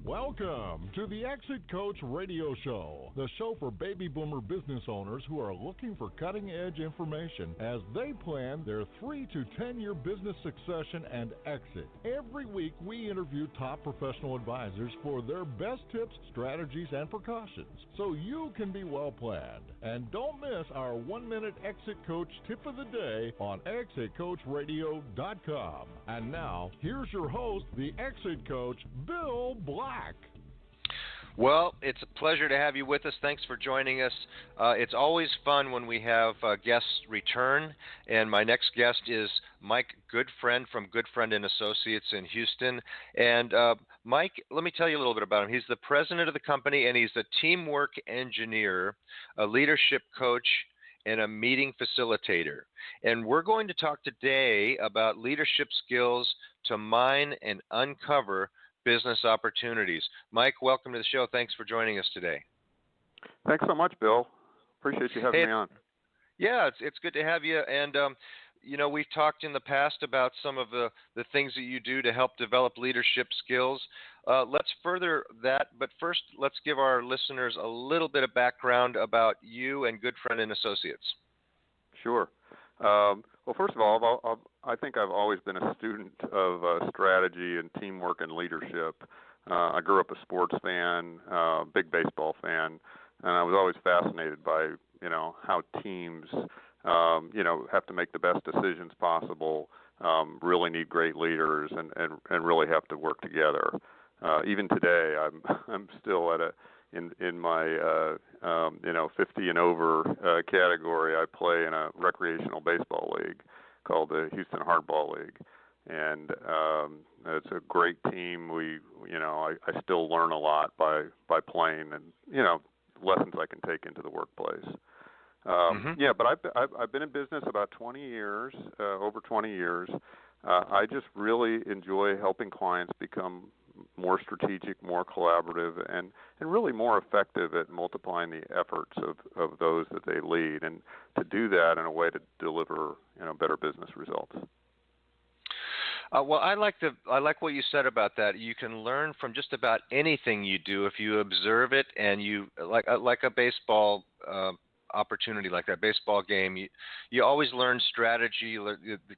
Welcome to the Exit Coach Radio Show, the show for baby boomer business owners who are looking for cutting-edge information as they plan their 3 to 10-year business succession and exit. Every week, we interview top professional advisors for their best tips, strategies, and precautions so you can be well planned. And don't miss our 1-minute Exit Coach tip of the day on exitcoachradio.com. And now, here's your host, the Exit Coach, Bill Black. Well, it's a pleasure to have you with us. Thanks for joining us. It's always fun when we have guests return, and my next guest is Mike Goodfriend from Goodfriend Associates in Houston. And Mike, let me tell you a little bit about him. He's the president of the company, and he's a teamwork engineer, a leadership coach, and a meeting facilitator. And we're going to talk today about leadership skills to mine and uncover business opportunities. Mike, welcome to the show. Thanks for joining us today. Thanks so much, Bill. Appreciate you having me on. Yeah, it's good to have you. And, we've talked in the past about some of the things that you do to help develop leadership skills. Let's further that, but first, let's give our listeners a little bit of background about you and Goodfriend Associates. Sure. Well, first of all, I think I've always been a student of strategy and teamwork and leadership. I grew up a sports fan, big baseball fan, and I was always fascinated by, how teams, have to make the best decisions possible, really need great leaders, and really have to work together. Even today, I'm still in my 50 and over category. I play in a recreational baseball league called the Houston Hardball League, and it's a great team. I still learn a lot by playing, and lessons I can take into the workplace. Yeah, but I've been in business about 20 years, over 20 years. I just really enjoy helping clients become more strategic, more collaborative, and really more effective at multiplying the efforts of those that they lead, and to do that in a way to deliver better business results. Well, I like what you said about that. You can learn from just about anything you do if you observe it, and you like a baseball opportunity like that baseball game. You always learn strategy,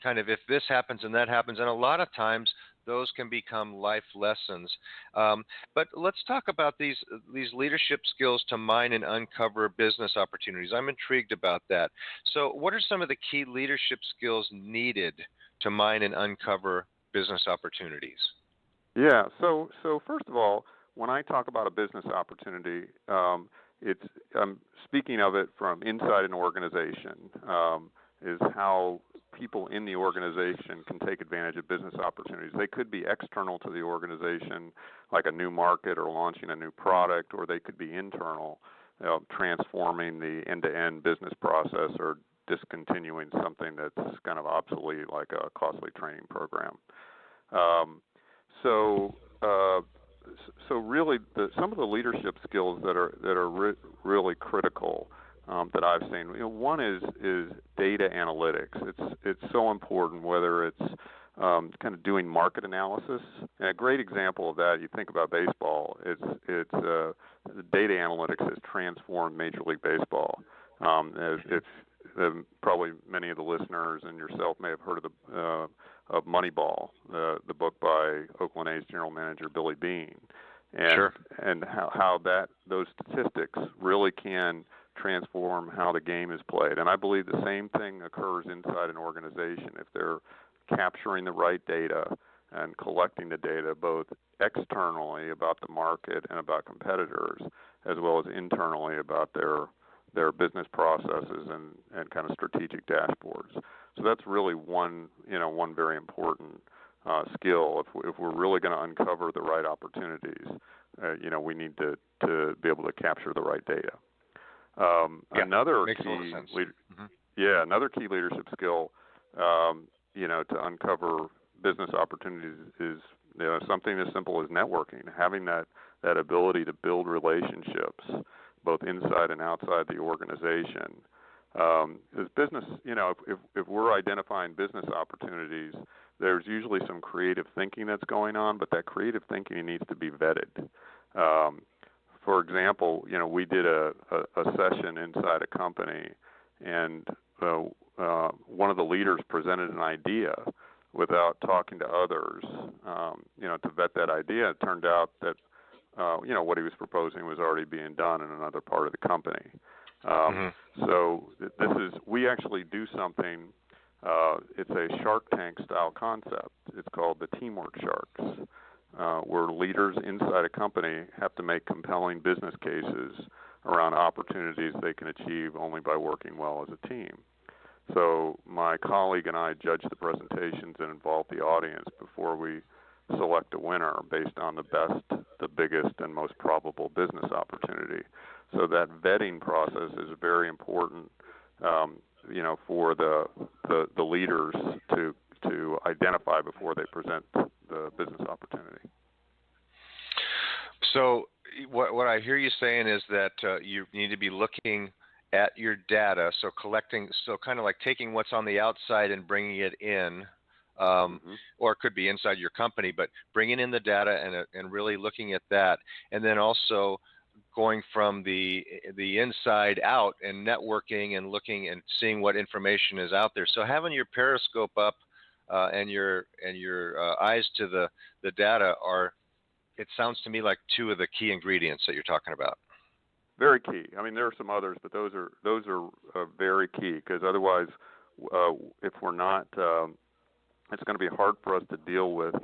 kind of if this happens and that happens, and a lot of times those can become life lessons. But let's talk about these leadership skills to mine and uncover business opportunities. I'm intrigued about that. So what are some of the key leadership skills needed to mine and uncover business opportunities? Yeah, so first of all, when I talk about a business opportunity, I'm speaking of it from inside an organization, is how people in the organization can take advantage of business opportunities. They could be external to the organization, like a new market or launching a new product, or they could be internal, transforming the end-to-end business process or discontinuing something that's kind of obsolete, like a costly training program. So really, some of the leadership skills that are really critical that I've seen. One is data analytics. It's so important, whether it's kind of doing market analysis. And a great example of that, you think about baseball. It's data analytics has transformed Major League Baseball. Probably many of the listeners and yourself may have heard of Moneyball, the book by Oakland A's general manager Billy Beane, and Sure. and how those statistics really can transform how the game is played. And I believe the same thing occurs inside an organization if they're capturing the right data and collecting the data both externally about the market and about competitors, as well as internally about their business processes and kind of strategic dashboards. So that's really one very important skill. If we're really going to uncover the right opportunities, we need to be able to capture the right data. Another key leadership skill, to uncover business opportunities is something as simple as networking, having that ability to build relationships both inside and outside the organization. As business, if we're identifying business opportunities, there's usually some creative thinking that's going on, but that creative thinking needs to be vetted. For example, we did a session inside a company, and one of the leaders presented an idea without talking to others, to vet that idea. It turned out that, what he was proposing was already being done in another part of the company. So we actually do something, it's a Shark Tank style concept. It's called the Teamwork Sharks, where leaders inside a company have to make compelling business cases around opportunities they can achieve only by working well as a team. So my colleague and I judge the presentations and involve the audience before we select a winner based on the best, the biggest, and most probable business opportunity. So that vetting process is very important, for the leaders to identify before they present the business opportunity. So what I hear you saying is that you need to be looking at your data, so kind of like taking what's on the outside and bringing it in, or it could be inside your company, but bringing in the data and really looking at that, and then also going from the inside out and networking and looking and seeing what information is out there. So having your periscope up and your eyes to the data it sounds to me like two of the key ingredients that you're talking about. Very key. I mean, there are some others, but those are very key, because otherwise, if we're not, it's going to be hard for us to deal with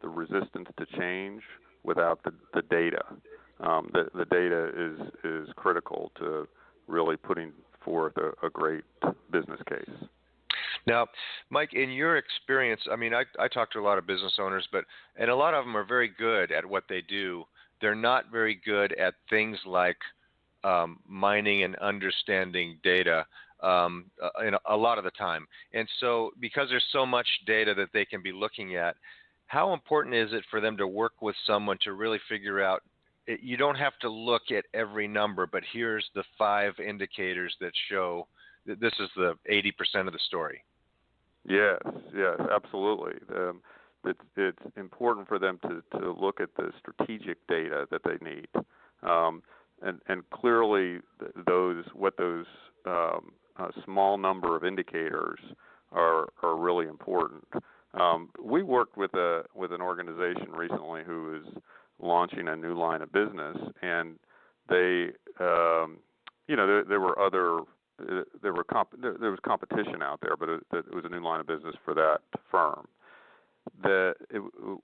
the resistance to change without the data. The data is critical to really putting forth a great business case. Now, Mike, in your experience, I mean, I talk to a lot of business owners, and a lot of them are very good at what they do. They're not very good at things like mining and understanding data a lot of the time. And so because there's so much data that they can be looking at, how important is it for them to work with someone to really figure out, you don't have to look at every number, but here's the 5 indicators that show that this is the 80% of the story? Yes, absolutely. It's important for them to look at the strategic data that they need, and clearly those small number of indicators are really important. We worked with an organization recently who is launching a new line of business, and they there was competition out there, but it was a new line of business for that firm.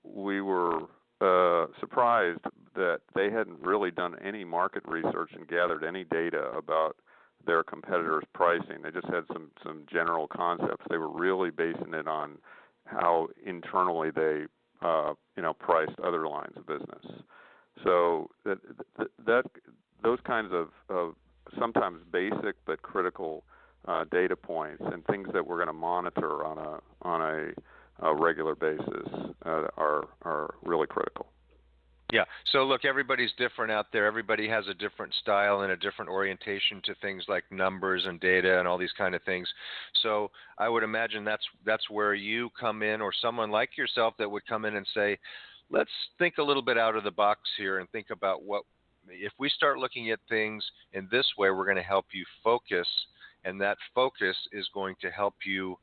We were surprised that they hadn't really done any market research and gathered any data about their competitors' pricing. They just had some general concepts. They were really basing it on how internally they priced other lines of business. So that those kinds of sometimes basic but critical data points and things that we're going to monitor on a regular basis are really critical. Yeah. So look, everybody's different out there. Everybody has a different style and a different orientation to things like numbers and data and all these kind of things. So I would imagine that's where you come in, or someone like yourself that would come in and say, let's think a little bit out of the box here and think about if we start looking at things in this way, we're going to help you focus, and that focus is going to help you,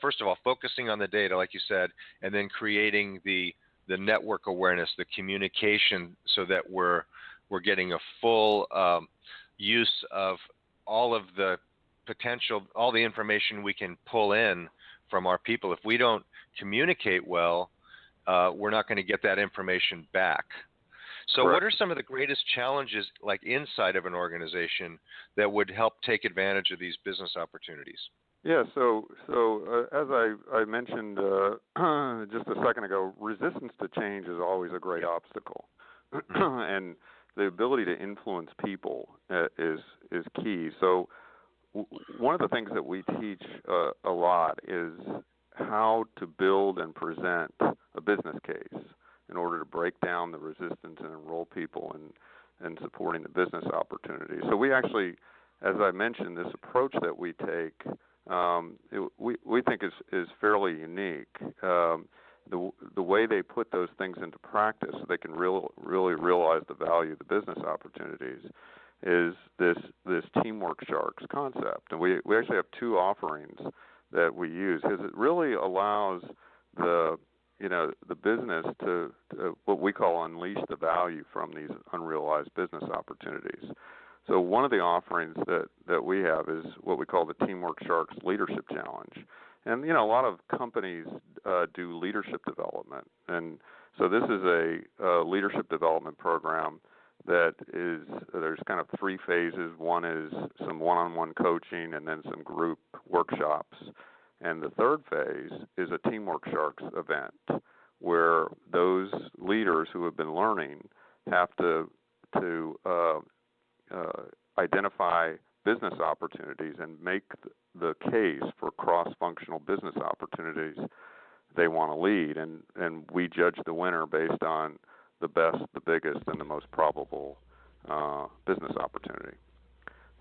first of all, focusing on the data, like you said, and then creating the network awareness, the communication, so that we're getting a full use of all of the potential, all the information we can pull in from our people. If we don't communicate well, we're not going to get that information back. So Correct. What are some of the greatest challenges, like inside of an organization, that would help take advantage of these business opportunities? Yeah, so as I mentioned just a second ago, resistance to change is always a great obstacle, and the ability to influence people is key. So one of the things that we teach a lot is how to build and present a business case in order to break down the resistance and enroll people in supporting the business opportunity. So we actually, as I mentioned, this approach that we take we think is fairly unique. The way they put those things into practice, so they can really realize the value of the business opportunities, is this Teamwork Sharks concept. And we actually have two offerings that we use, because it really allows the business to what we call unleash the value from these unrealized business opportunities. So one of the offerings that we have is what we call the Teamwork Sharks Leadership Challenge. And, a lot of companies do leadership development. And so this is a leadership development program that there's kind of three phases. One is some one-on-one coaching and then some group workshops. And the third phase is a Teamwork Sharks event where those leaders who have been learning have to identify business opportunities and make the case for cross-functional business opportunities they want to lead. And we judge the winner based on the best, the biggest, and the most probable business opportunity.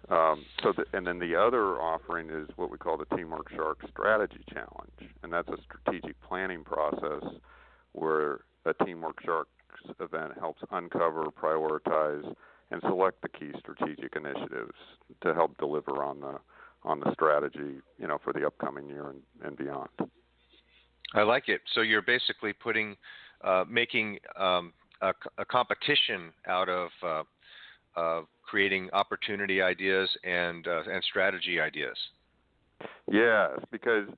And then the other offering is what we call the Teamwork Shark Strategy Challenge, and that's a strategic planning process where a Teamwork Sharks event helps uncover, prioritize, and select the key strategic initiatives to help deliver on the strategy, for the upcoming year and beyond. I like it. So you're basically making a competition out of creating opportunity ideas and strategy ideas. Yes, because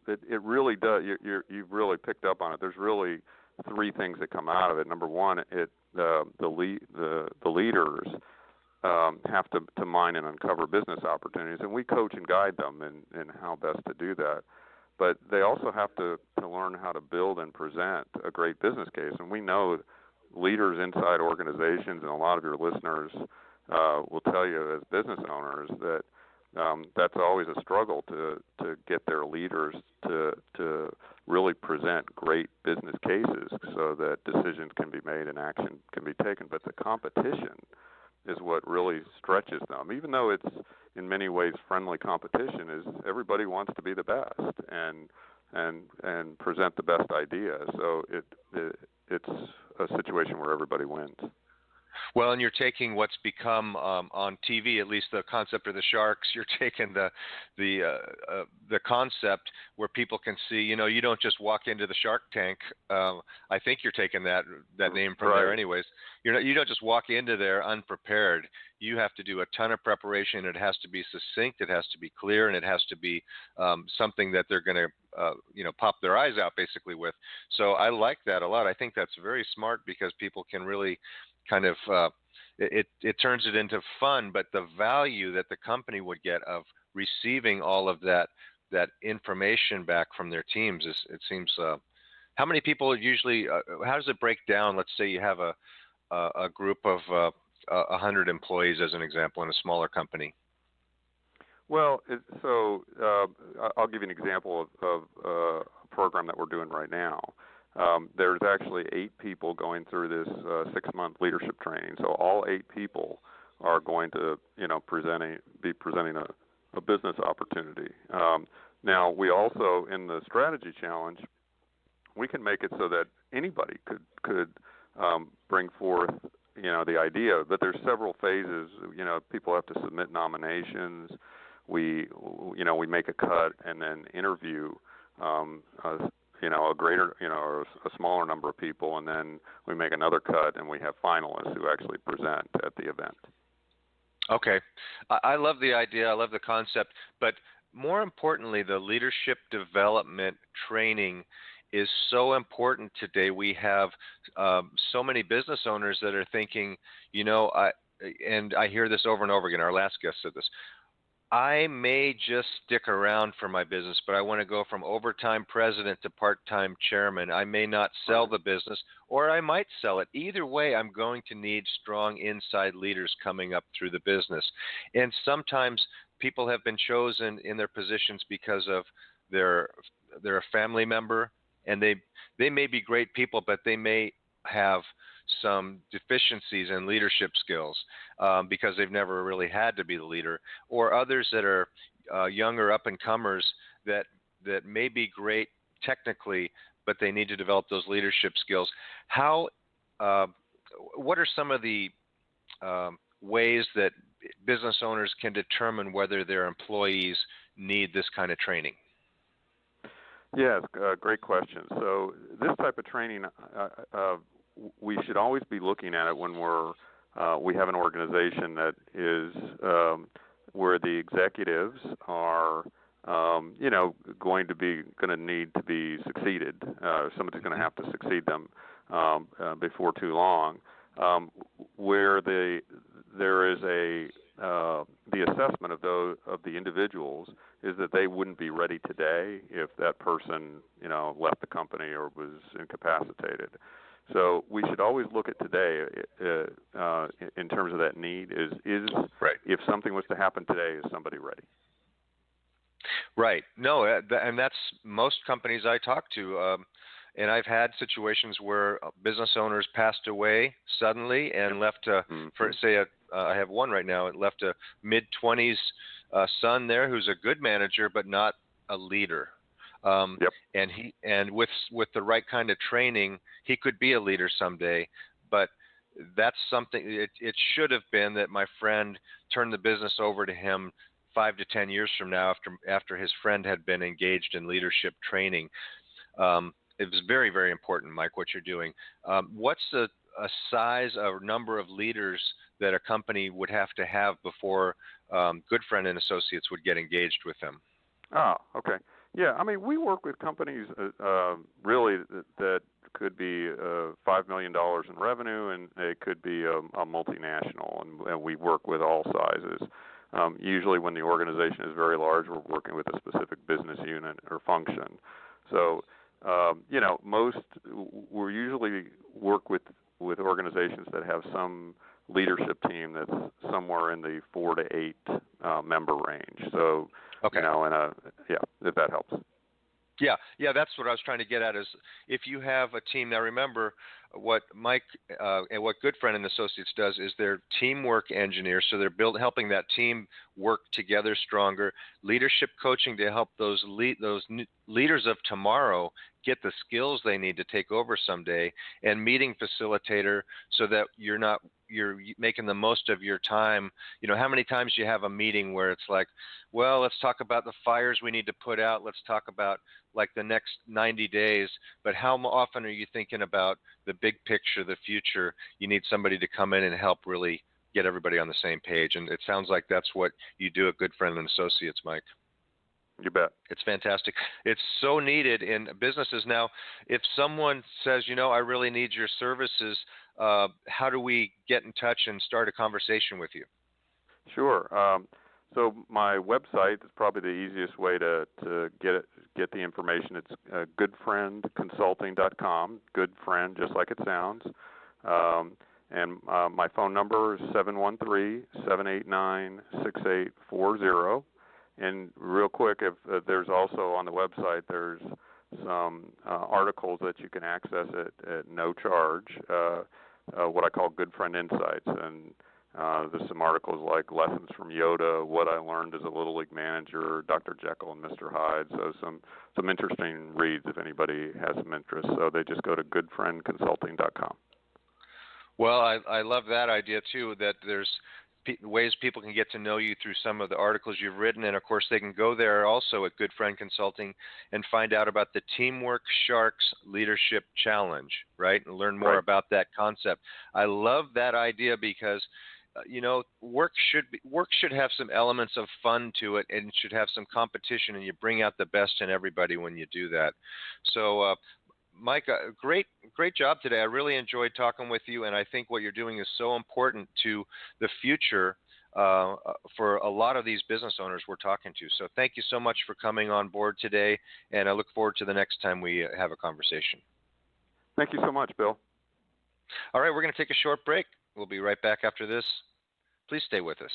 it really does. You've really picked up on it. There's really three things that come out of it. Number one, the leaders have to mine and uncover business opportunities, and we coach and guide them in how best to do that. But they also have to learn how to build and present a great business case. And we know leaders inside organizations, and a lot of your listeners will tell you as business owners that that's always a struggle to get their leaders to really present great business cases so that decisions can be made and action can be taken. But the competition is what really stretches them. Even though it's in many ways friendly competition, is everybody wants to be the best and present the best idea. So it's a situation where everybody wins. Well, and you're taking what's become on TV, at least the concept of the sharks. You're taking the concept where people can see. You don't just walk into the Shark Tank. I think you're taking that name from there, anyways. You don't just walk into there unprepared. You have to do a ton of preparation. It has to be succinct. It has to be clear, and it has to be something that they're going to pop their eyes out basically with. So I like that a lot. I think that's very smart because people can really kind of it turns it into fun, but the value that the company would get of receiving all of that information back from their teams is, it seems. How many people usually? How does it break down? Let's say you have a group of 100 employees, as an example, in a smaller company. Well, I'll give you an example of a program that we're doing right now. There's actually 8 people going through this 6-month leadership training. So all 8 people are going to, be presenting a business opportunity. Now, we also, in the strategy challenge, we can make it so that anybody could bring forth, the idea. But there's several phases. People have to submit nominations. We make a cut and then interview a greater, or a smaller number of people, and then we make another cut, and we have finalists who actually present at the event. Okay. I love the idea. I love the concept. But more importantly, the leadership development training is so important today. We have so many business owners that are thinking, and I hear this over and over again. Our last guest said this. I may just stick around for my business, but I want to go from overtime president to part-time chairman. I may not sell the business, or I might sell it. Either way, I'm going to need strong inside leaders coming up through the business. And sometimes people have been chosen in their positions because of they're a family member, and they may be great people, but they may have some deficiencies in leadership skills because they've never really had to be the leader, or others that are younger up-and-comers that may be great technically, but they need to develop those leadership skills. What are some of the ways that business owners can determine whether their employees need this kind of training? Yes, great question. So this type of training, we should always be looking at it when we have an organization that is where the executives are, going to need to be succeeded. Somebody's going to have to succeed them before too long. Where there is the assessment of the individuals is that they wouldn't be ready today if that person left the company or was incapacitated. So we should always look at today in terms of that need. Is right. If something was to happen today, is somebody ready? Right. No, and that's most companies I talk to. And I've had situations where business owners passed away suddenly and left, I have one right now, left a mid-20s son there who's a good manager but not a leader. And with the right kind of training, he could be a leader someday. But that's something. It should have been that my friend turned the business over to him 5 to 10 years from now, after his friend had been engaged in leadership training. It was very, very important, Mike, what you're doing. What's a size or number of leaders that a company would have to have before Goodfriend and Associates would get engaged with them? Oh, okay. Yeah, I mean, we work with companies really that could be $5 million in revenue, and it could be a multinational, and we work with all sizes. Usually when the organization is very large, we're working with a specific business unit or function. So, we usually work with organizations that have some leadership team that's somewhere in the 4 to 8 member range. So, okay. If that helps. Yeah, that's what I was trying to get at is if you have a team. Now remember what Mike and what Goodfriend and Associates does is they're teamwork engineers, so they're helping that team work together stronger. Leadership coaching to help those leaders of tomorrow get the skills they need to take over someday, and meeting facilitator so that you're making the most of your time. How many times do you have a meeting where it's like, well, let's talk about the fires we need to put out. Let's talk about like the next 90 days. But how often are you thinking about the big picture, the future? You need somebody to come in and help really get everybody on the same page. And it sounds like that's what you do at Goodfriend and Associates, Mike. You bet. It's fantastic. It's so needed in businesses. Now, if someone says, I really need your services, how do we get in touch and start a conversation with you? Sure. So my website is probably the easiest way to get the information. It's goodfriendconsulting.com. Goodfriend, just like it sounds. And my phone number is 713-789-6840. And real quick, if there's also on the website, there's some articles that you can access at no charge, what I call Goodfriend Insights. And there's some articles like Lessons from Yoda, What I Learned as a Little League Manager, Dr. Jekyll and Mr. Hyde. So some interesting reads if anybody has some interest. So they just go to goodfriendconsulting.com. Well, I love that idea, too, that there's ways people can get to know you through some of the articles you've written. And, of course, they can go there also at Goodfriend Consulting and find out about the Teamwork Sharks Leadership Challenge, right, and learn more about that concept. I love that idea because, work should have some elements of fun to it, and it should have some competition, and you bring out the best in everybody when you do that. So, Mike, great job today. I really enjoyed talking with you, and I think what you're doing is so important to the future for a lot of these business owners we're talking to. So thank you so much for coming on board today, and I look forward to the next time we have a conversation. Thank you so much, Bill. All right, we're going to take a short break. We'll be right back after this. Please stay with us.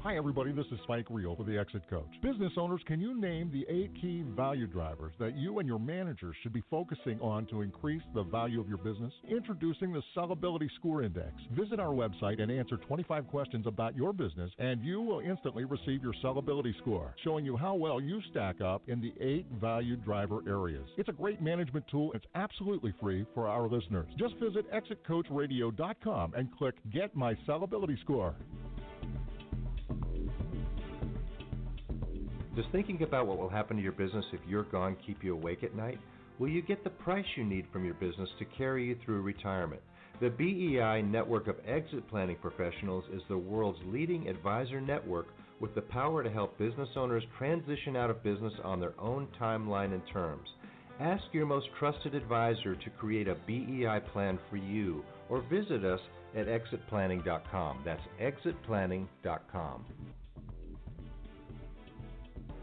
Hi, everybody. This is Spike Reel for the Exit Coach. Business owners, can you name the 8 key value drivers that you and your managers should be focusing on to increase the value of your business? Introducing the Sellability Score Index. Visit our website and answer 25 questions about your business, and you will instantly receive your sellability score, showing you how well you stack up in the 8 value driver areas. It's a great management tool. It's absolutely free for our listeners. Just visit exitcoachradio.com and click Get My Sellability Score. Does thinking about what will happen to your business if you're gone keep you awake at night? Will you get the price you need from your business to carry you through retirement? The BEI Network of Exit Planning Professionals is the world's leading advisor network with the power to help business owners transition out of business on their own timeline and terms. Ask your most trusted advisor to create a BEI plan for you, or visit us at exitplanning.com. That's exitplanning.com.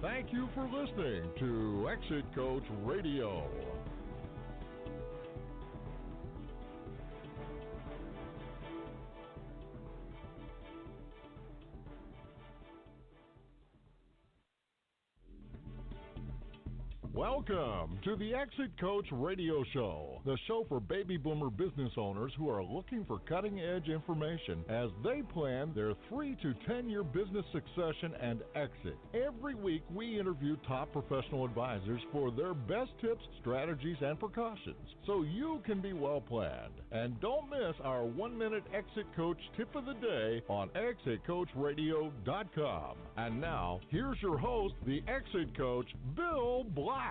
Thank you for listening to Exit Coach Radio. Welcome to the Exit Coach Radio Show, the show for baby boomer business owners who are looking for cutting-edge information as they plan their 3 to 10-year business succession and exit. Every week, we interview top professional advisors for their best tips, strategies, and precautions, so you can be well-planned. And don't miss our 1-minute Exit Coach tip of the day on exitcoachradio.com. And now, here's your host, the Exit Coach, Bill Black.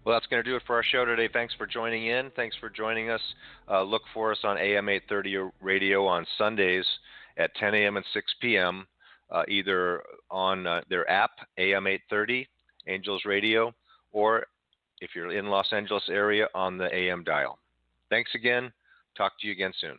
Well, that's going to do it for our show today. Thanks for joining in. Thanks for joining us. Look for us on AM 830 radio on Sundays at 10 a.m. and 6 p.m., either on their app, AM 830, Angels Radio, or if you're in Los Angeles area, on the AM dial. Thanks again. Talk to you again soon.